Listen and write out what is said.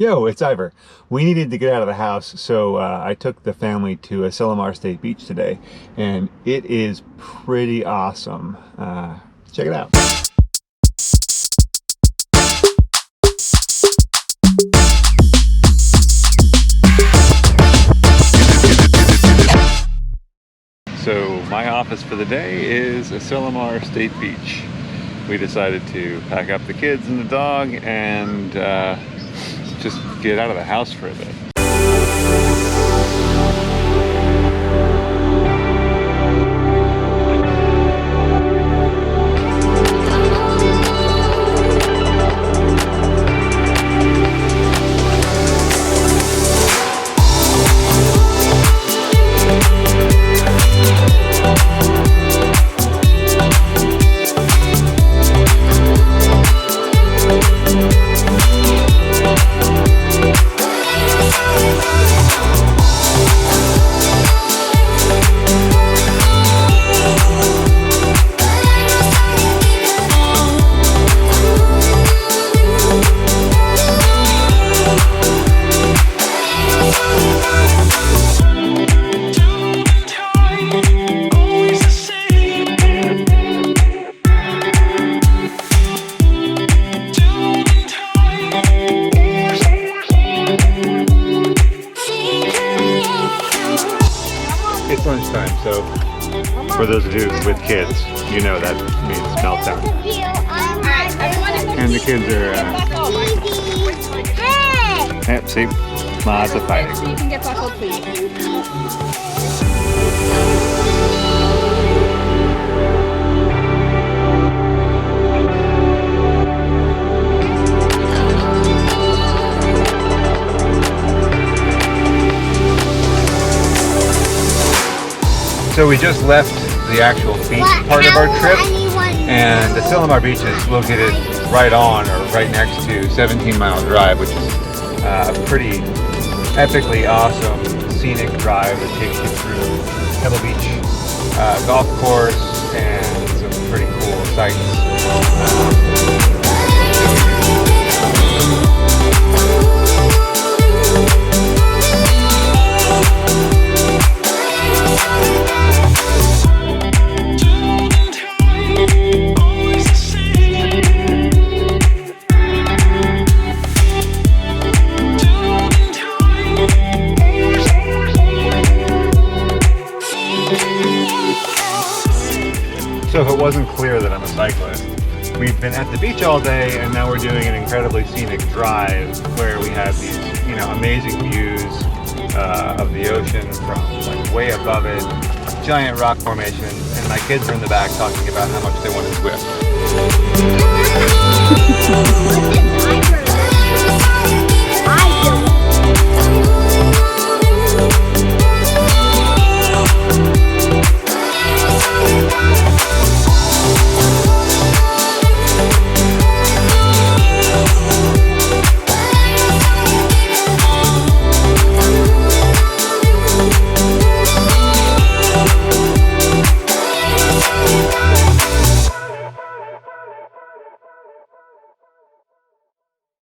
Yo, it's Ivor. We needed to get out of the house, so I took the family to Asilomar State Beach today, and it is pretty awesome. Check it out. So my office for the day is Asilomar State Beach. We decided to pack up the kids and the dog and just get out of the house for a bit. It's lunchtime, so for those of you with kids, you know that means meltdown. And the kids are, yep, see, lots of fighting. So you can get buckled, please. So we just left the actual beach part of our trip, and the Asilomar Beach is located right on or right next to 17-mile drive, which is a pretty epically awesome scenic drive that takes you through Pebble Beach golf course and some pretty cool sights. So if it wasn't clear that I'm a cyclist, we've been at the beach all day and now we're doing an incredibly scenic drive where we have these, amazing views of the ocean from like way above it, giant rock formations, and my kids are in the back talking about how much they want to swim.